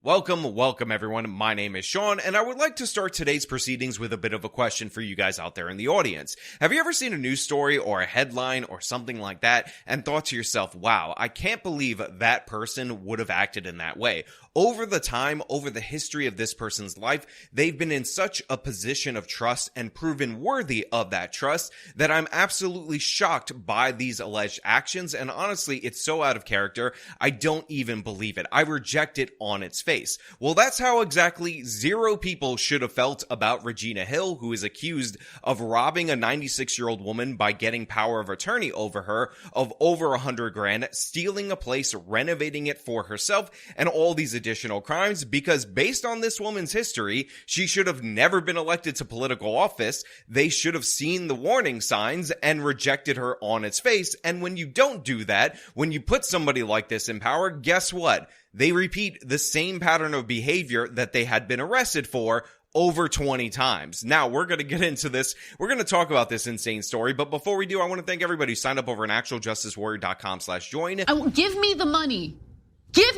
Welcome everyone. My name is Sean, and I would like to start today's proceedings with a bit of a question for you guys out there in the audience. Have you ever seen a news story or a headline or something like that and thought to yourself, wow, I can't believe that person would have acted in that way? Over the history of this person's life, they've been in such a position of trust and proven worthy of that trust that I'm absolutely shocked by these alleged actions. And honestly, it's so out of character, I don't even believe it. I reject it on its face. Well, that's how exactly 0 people should have felt about Regina Hill, who is accused of robbing a 96-year-old woman by getting power of attorney over her of over $100,000, stealing a place, renovating it for herself, and all these additional crimes, because based on this woman's history, she should have never been elected to political office. They should have seen the warning signs and rejected her on its face. And when you don't do that, when you put somebody like this in power, guess what? They repeat the same pattern of behavior that they had been arrested for over 20 times. Now, we're going to get into this. We're going to talk about this insane story. But before we do, I want to thank everybody who signed up over at actualjusticewarrior.com/join. Give me the money. Give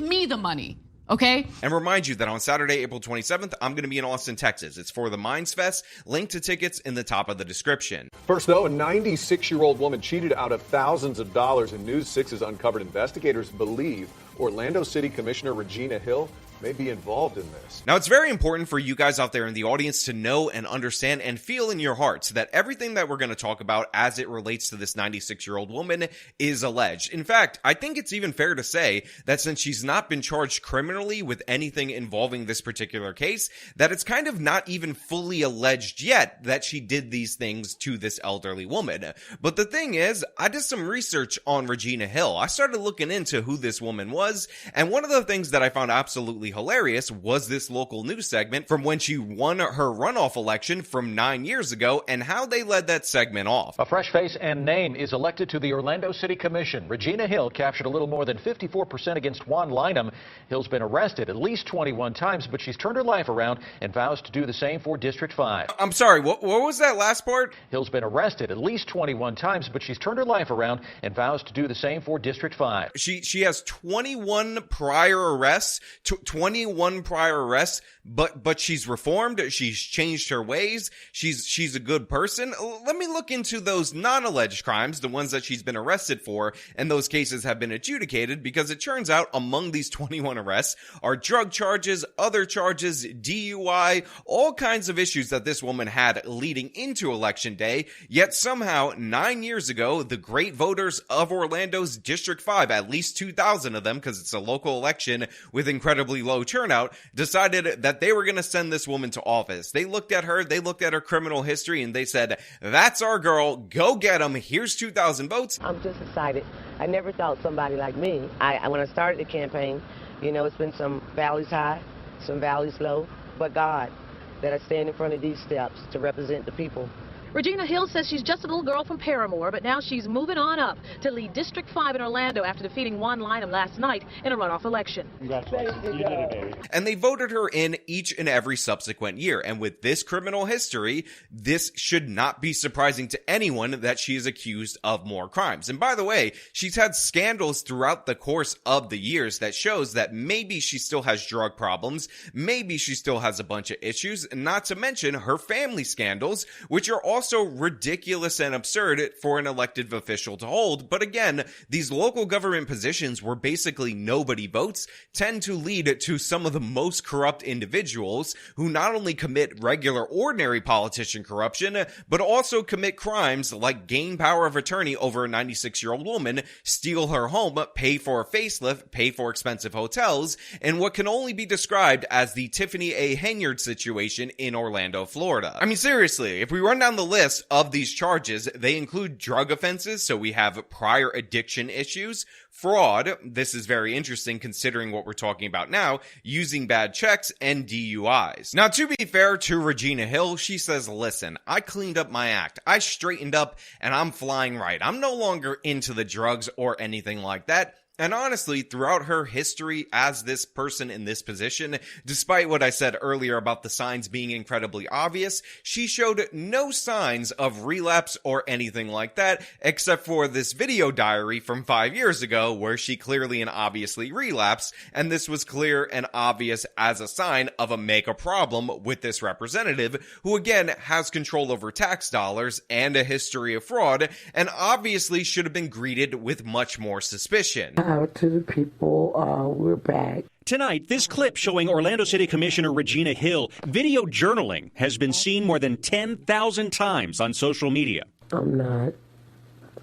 me the money. Okay? And remind you that on Saturday, April 27th, I'm going to be in Austin, Texas. It's for the Minds Fest. Link to tickets in the top of the description. First, though, a 96-year-old woman cheated out of thousands of dollars, and News 6 has uncovered investigators believe Orlando City Commissioner Regina Hill may be involved in this. Now, it's very important for you guys out there in the audience to know and understand and feel in your hearts that everything that we're going to talk about as it relates to this 96-year-old woman is alleged. In fact, I think it's even fair to say that since she's not been charged criminally with anything involving this particular case, that it's kind of not even fully alleged yet that she did these things to this elderly woman. But the thing is, I did some research on Regina Hill. I started looking into who this woman was, and one of the things that I found absolutely hilarious was this local news segment from when she won her runoff election from 9 years ago and how they led that segment off. A fresh face and name is elected to the Orlando City Commission. Regina Hill captured a little more than 54% against Juan Lynham. Hill's been arrested at least 21 times, but she's turned her life around and vows to do the same for District 5. I'm sorry, what was that last part? Hill's been arrested at least 21 times, but she's turned her life around and vows to do the same for District 5. She has 21 prior arrests, 21 prior arrests, but she's reformed. She's changed her ways. She's a good person. Let me look into those non-alleged crimes, the ones that she's been arrested for, and those cases have been adjudicated, because it turns out among these 21 arrests are drug charges, other charges, DUI, all kinds of issues that this woman had leading into Election Day. Yet somehow, 9 years ago, the great voters of Orlando's District 5, at least 2,000 of them, because it's a local election with incredibly low turnout, decided that they were going to send this woman to office. They looked at her criminal history, and they said, that's our girl, go get them, here's 2,000 votes. I'm just excited. I never thought somebody like me, when I started the campaign, it's been some valleys high, some valleys low, but God, that I stand in front of these steps to represent the people. Regina Hill says she's just a little girl from Paramore, but now she's moving on up to lead District 5 in Orlando after defeating Juan Lynham last night in a runoff election. Congratulations. You did it, baby. And they voted her in each and every subsequent year. And with this criminal history, this should not be surprising to anyone that she is accused of more crimes. And by the way, she's had scandals throughout the course of the years that shows that maybe she still has drug problems, maybe she still has a bunch of issues, not to mention her family scandals, which are also ridiculous and absurd for an elected official to hold. But again, these local government positions where basically nobody votes tend to lead to some of the most corrupt individuals who not only commit regular ordinary politician corruption, but also commit crimes like gain power of attorney over a 96-year-old woman, steal her home, pay for a facelift, pay for expensive hotels, and what can only be described as the Tiffany A. Henyard situation in Orlando, Florida. I mean, seriously, if we run down the list of these charges, they include drug offenses, so we have prior addiction issues, fraud, this is very interesting considering what we're talking about now, using bad checks, and DUIs. Now, to be fair to Regina Hill, she says, listen, I cleaned up my act, I straightened up, and I'm flying right. I'm no longer into the drugs or anything like that. And honestly, throughout her history as this person in this position, despite what I said earlier about the signs being incredibly obvious, she showed no signs of relapse or anything like that, except for this video diary from 5 years ago where she clearly and obviously relapsed, and this was clear and obvious as a sign of a mega problem with this representative, who again has control over tax dollars and a history of fraud, and obviously should have been greeted with much more suspicion. To the people, we're back. Tonight, this clip showing Orlando City Commissioner Regina Hill video journaling has been seen more than 10,000 times on social media. I'm not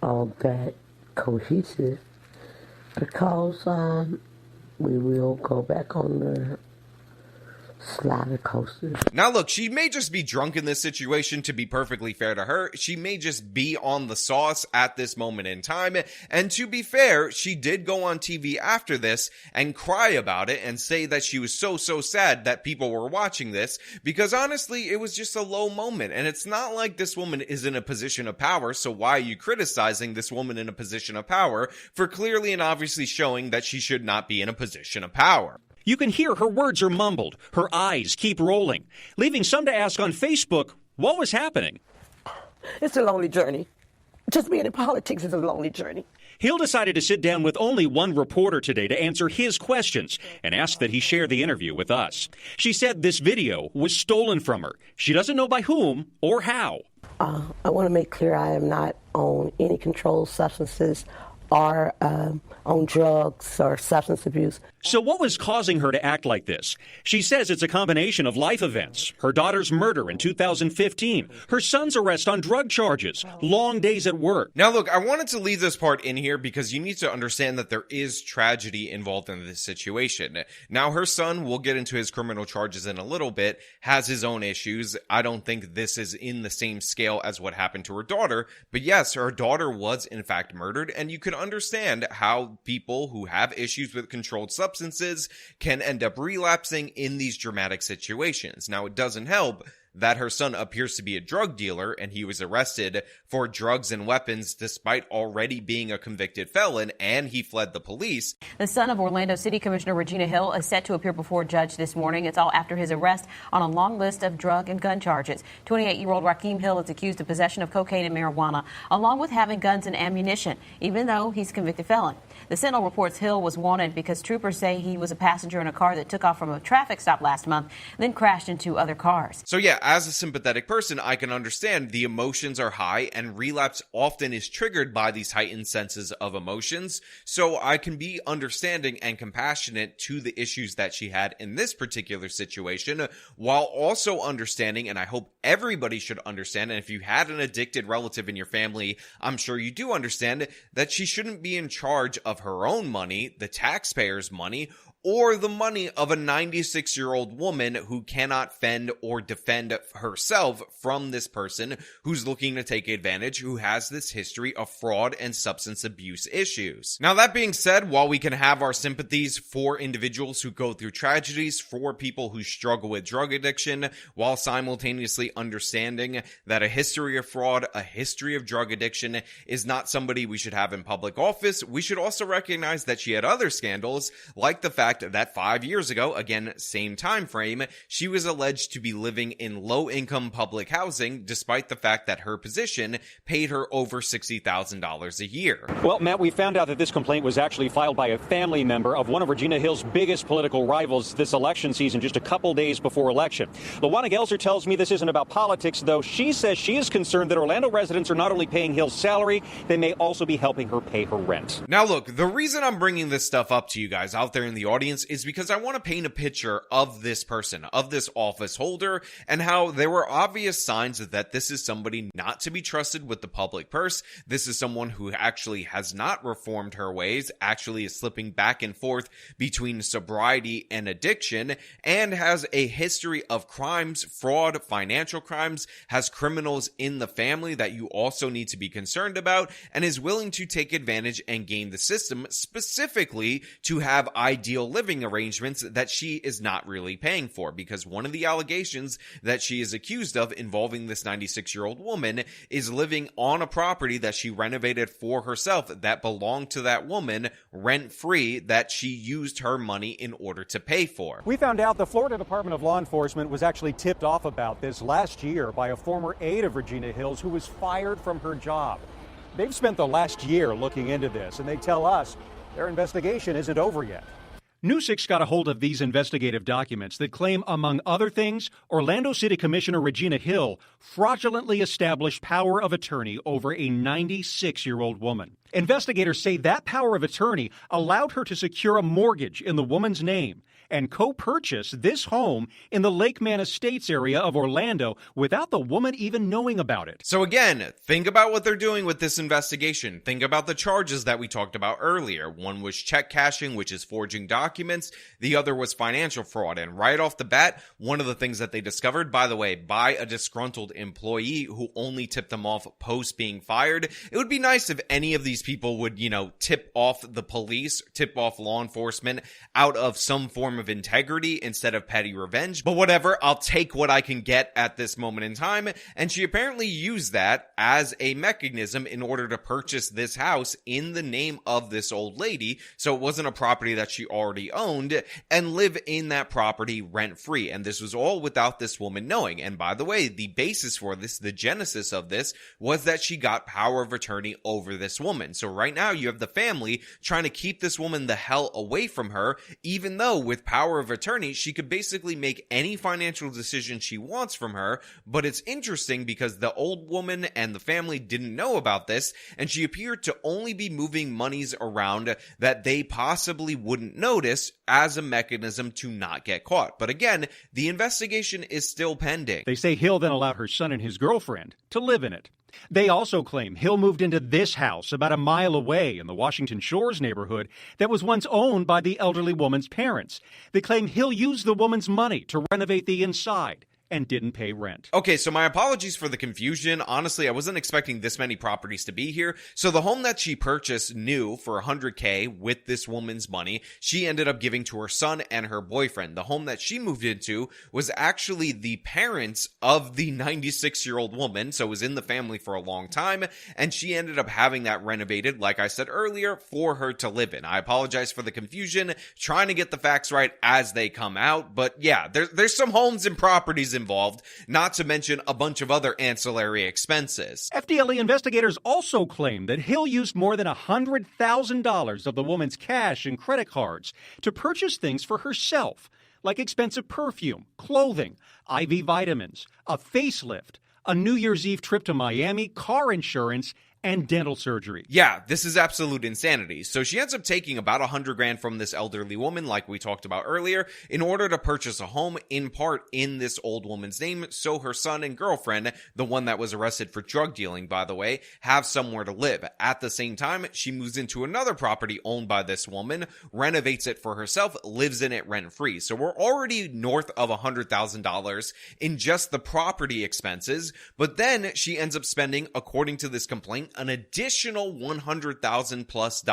all that cohesive because we will go back on the slaughter coaster. Now look, she may just be drunk in this situation, to be perfectly fair to her. She may just be on the sauce at this moment in time. And to be fair, she did go on TV after this and cry about it and say that she was so sad that people were watching this, because honestly, it was just a low moment. And it's not like this woman is in a position of power, so why are you criticizing this woman in a position of power for clearly and obviously showing that she should not be in a position of power? You can hear her words are mumbled. Her eyes keep rolling, leaving some to ask on Facebook what was happening. It's a lonely journey. Just being in politics is a lonely journey. Hill decided to sit down with only one reporter today to answer his questions and asked that he share the interview with us. She said this video was stolen from her. She doesn't know by whom or how. I want to make clear I am not on any controlled substances or on drugs or substance abuse. So what was causing her to act like this? She says it's a combination of life events. Her daughter's murder in 2015, her son's arrest on drug charges, long days at work. Now look, I wanted to leave this part in here because you need to understand that there is tragedy involved in this situation. Now her son, we'll get into his criminal charges in a little bit, has his own issues. I don't think this is in the same scale as what happened to her daughter, but yes, her daughter was in fact murdered, and you can understand how people who have issues with controlled substances can end up relapsing in these dramatic situations. Now, it doesn't help that her son appears to be a drug dealer and he was arrested for drugs and weapons despite already being a convicted felon, and he fled the police. The son of Orlando City Commissioner Regina Hill is set to appear before a judge this morning. It's all after his arrest on a long list of drug and gun charges. 28-year-old Rakeem Hill is accused of possession of cocaine and marijuana, along with having guns and ammunition, even though he's a convicted felon. The Sentinel reports Hill was wanted because troopers say he was a passenger in a car that took off from a traffic stop last month, then crashed into other cars. So yeah, as a sympathetic person, I can understand the emotions are high, and relapse often is triggered by these heightened senses of emotions. So I can be understanding and compassionate to the issues that she had in this particular situation, while also understanding, and I hope everybody should understand, and if you had an addicted relative in your family, I'm sure you do understand that she shouldn't be in charge of her own money, the taxpayers' money, or the money of a 96-year-old woman who cannot fend or defend herself from this person who's looking to take advantage, who has this history of fraud and substance abuse issues. Now, that being said, while we can have our sympathies for individuals who go through tragedies, for people who struggle with drug addiction, while simultaneously understanding that a history of fraud, a history of drug addiction is not somebody we should have in public office, we should also recognize that she had other scandals, like the fact that 5 years ago, again, same time frame, she was alleged to be living in low-income public housing, despite the fact that her position paid her over $60,000 a year. Well, Matt, we found out that this complaint was actually filed by a family member of one of Regina Hill's biggest political rivals this election season, just a couple days before election. Lawana Gelser tells me this isn't about politics, though. She says she is concerned that Orlando residents are not only paying Hill's salary, they may also be helping her pay her rent. Now, look, the reason I'm bringing this stuff up to you guys out there in the audience is because I want to paint a picture of this person, of this office holder, and how there were obvious signs that this is somebody not to be trusted with the public purse. This is someone who actually has not reformed her ways, actually is slipping back and forth between sobriety and addiction, and has a history of crimes, fraud, financial crimes, has criminals in the family that you also need to be concerned about, and is willing to take advantage and game the system specifically to have idealistic living arrangements that she is not really paying for, because one of the allegations that she is accused of involving this 96-year-old woman is living on a property that she renovated for herself that belonged to that woman rent-free, that she used her money in order to pay for. We found out the Florida Department of Law Enforcement was actually tipped off about this last year by a former aide of Regina Hill's who was fired from her job. They've spent the last year looking into this, and they tell us their investigation isn't over yet. News 6 got a hold of these investigative documents that claim, among other things, Orlando City Commissioner Regina Hill fraudulently established power of attorney over a 96-year-old woman. Investigators say that power of attorney allowed her to secure a mortgage in the woman's name and co-purchase this home in the Lake Man Estates area of Orlando without the woman even knowing about it. So again, think about what they're doing with this investigation. Think about the charges that we talked about earlier. One was check cashing, which is forging documents. The other was financial fraud. And right off the bat, one of the things that they discovered, by the way, by a disgruntled employee who only tipped them off post being fired. It would be nice if any of these people would, tip off the police, tip off law enforcement out of some form of integrity instead of petty revenge. But whatever, I'll take what I can get at this moment in time. And she apparently used that as a mechanism in order to purchase this house in the name of this old lady. So it wasn't a property that she already owned, and live in that property rent free. And this was all without this woman knowing. And by the way, the basis for this, the genesis of this, was that she got power of attorney over this woman. So right now you have the family trying to keep this woman the hell away from her, even though with power of attorney, she could basically make any financial decision she wants from her. But it's interesting because the old woman and the family didn't know about this, and she appeared to only be moving monies around that they possibly wouldn't notice as a mechanism to not get caught. But again, the investigation is still pending. They say Hill then allowed her son and his girlfriend to live in it. They also claim Hill moved into this house about a mile away in the Washington Shores neighborhood that was once owned by the elderly woman's parents. They claim Hill used the woman's money to renovate the inside and didn't pay rent. Okay, so my apologies for the confusion. Honestly, I wasn't expecting this many properties to be here. So the home that she purchased new for $100K with this woman's money, she ended up giving to her son and her boyfriend. The home that she moved into was actually the parents of the 96-year-old woman, so it was in the family for a long time, and she ended up having that renovated, like I said earlier, for her to live in. I apologize for the confusion, trying to get the facts right as they come out, but yeah, there's some homes and properties involved, not to mention a bunch of other ancillary expenses. FDLE investigators also claim that Hill used more than $100,000 of the woman's cash and credit cards to purchase things for herself, like expensive perfume, clothing, IV vitamins, a facelift, a New Year's Eve trip to Miami, car insurance, and dental surgery. Yeah, this is absolute insanity. So she ends up taking about $100,000 from this elderly woman, like we talked about earlier, in order to purchase a home, in part in this old woman's name, so her son and girlfriend, the one that was arrested for drug dealing, by the way, have somewhere to live. At the same time, she moves into another property owned by this woman, renovates it for herself, lives in it rent-free. So we're already north of $100,000 in just the property expenses, but then she ends up spending, according to this complaint, an additional $100,000 plus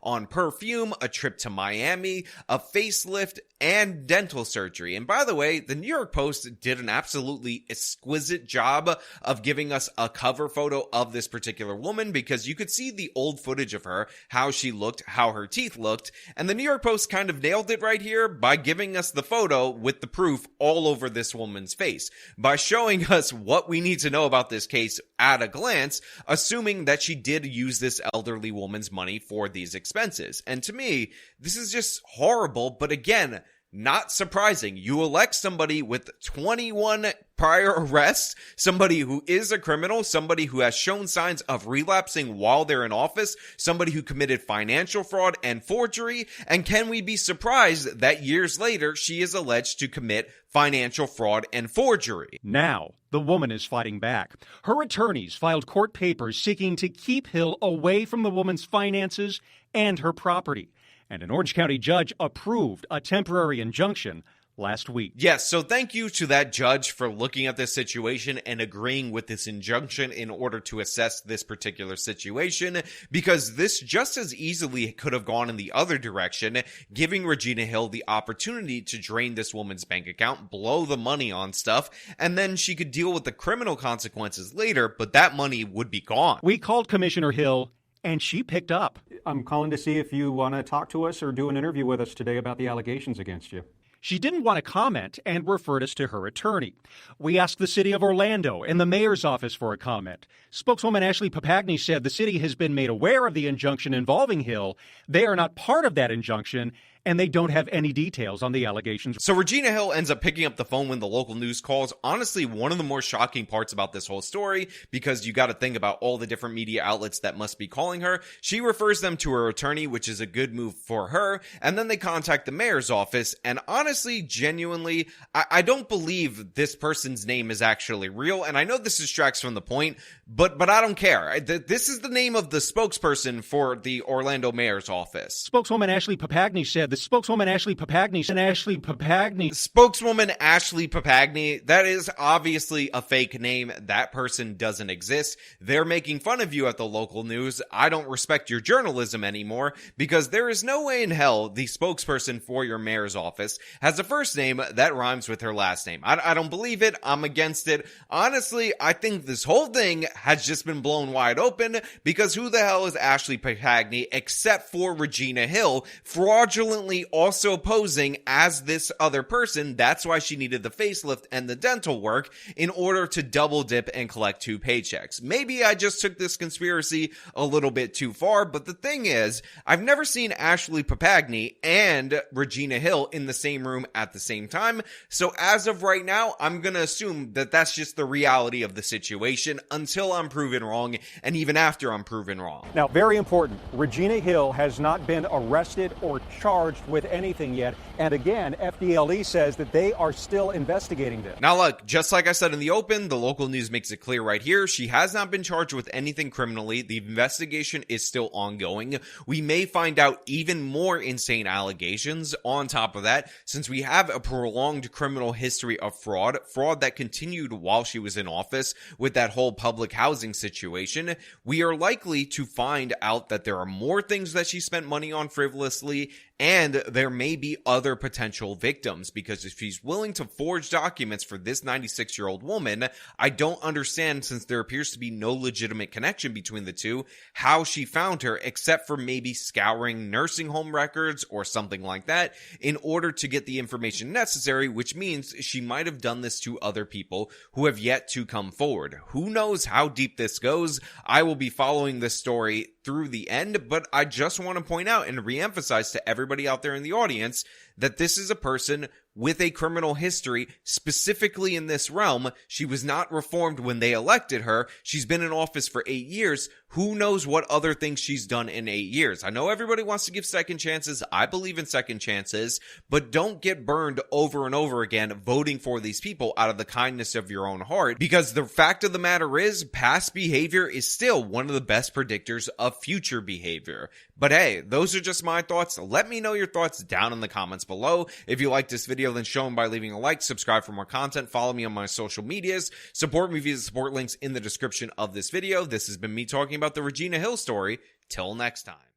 on perfume, a trip to Miami, a facelift, and dental surgery. And by the way, the New York Post did an absolutely exquisite job of giving us a cover photo of this particular woman, because you could see the old footage of her, how she looked, how her teeth looked, and the New York Post kind of nailed it right here by giving us the photo with the proof all over this woman's face, by showing us what we need to know about this case at a glance, assuming that she did use this elderly woman's money for these expenses. And to me, this is just horrible, but again, not surprising. You elect somebody with 21 prior arrests, somebody who is a criminal, somebody who has shown signs of relapsing while they're in office, somebody who committed financial fraud and forgery, and can we be surprised that years later she is alleged to commit financial fraud and forgery? Now, the woman is fighting back. Her attorneys filed court papers seeking to keep Hill away from the woman's finances and her property. And an Orange County judge approved a temporary injunction last week. Yes, so thank you to that judge for looking at this situation and agreeing with this injunction in order to assess this particular situation, because this just as easily could have gone in the other direction, giving Regina Hill the opportunity to drain this woman's bank account, blow the money on stuff, and then she could deal with the criminal consequences later, but that money would be gone. We called Commissioner Hill, and she picked up. I'm calling to see if you want to talk to us or do an interview with us today about the allegations against you. She didn't want to comment and referred us to her attorney. We asked the city of Orlando and the mayor's office for a comment. Spokeswoman Ashley Papagni said the city has been made aware of the injunction involving Hill. They are not part of that injunction, and they don't have any details on the allegations. So Regina Hill ends up picking up the phone when the local news calls. Honestly, one of the more shocking parts about this whole story, because you got to think about all the different media outlets that must be calling her. She refers them to her attorney, which is a good move for her, and then they contact the mayor's office. And honestly, genuinely, I don't believe this person's name is actually real, and I know this distracts from the point, but I don't care. This is the name of the spokesperson for the Orlando mayor's office. Spokeswoman Ashley Papagni said Spokeswoman Ashley Papagni, that is obviously a fake name. That person doesn't exist. They're making fun of you at the local news. I don't respect your journalism anymore, because there is no way in hell the spokesperson for your mayor's office has a first name that rhymes with her last name. I don't believe it. I'm against it. Honestly, I think this whole thing has just been blown wide open, because who the hell is Ashley Papagni except for Regina Hill, fraudulently also posing as this other person? That's why she needed the facelift and the dental work in order to double dip and collect 2 paychecks. Maybe I just took this conspiracy a little bit too far, but the thing is, I've never seen Ashley Papagni and Regina Hill in the same room at the same time, so as of right now, I'm gonna assume that that's just the reality of the situation until I'm proven wrong, and even after I'm proven wrong. Now, very important, Regina Hill has not been arrested or charged with anything yet. And again, FDLE says that they are still investigating this. Now look, just like I said in the open, the local news makes it clear right here, she has not been charged with anything criminally. The investigation is still ongoing. We may find out even more insane allegations on top of that, since we have a prolonged criminal history of fraud that continued while she was in office with that whole public housing situation. We are likely to find out that there are more things that she spent money on frivolously, and there may be other potential victims, because if she's willing to forge documents for this 96-year-old woman, I don't understand, since there appears to be no legitimate connection between the two, how she found her, except for maybe scouring nursing home records or something like that in order to get the information necessary, which means she might have done this to other people who have yet to come forward. Who knows how deep this goes? I will be following this story through the end, but I just want to point out and reemphasize to everybody out there in the audience that this is a person with a criminal history, specifically in this realm. She was not reformed when they elected her. She's been in office for 8 years. Who knows what other things she's done in 8 years? I know everybody wants to give second chances. I believe in second chances, but don't get burned over and over again voting for these people out of the kindness of your own heart, because the fact of the matter is, past behavior is still one of the best predictors of future behavior. But hey, those are just my thoughts. Let me know your thoughts down in the comments below. If you like this video, then show them by leaving a like, subscribe for more content, follow me on my social medias, support me via the support links in the description of this video. This has been me talking about the Regina Hill story. Till next time.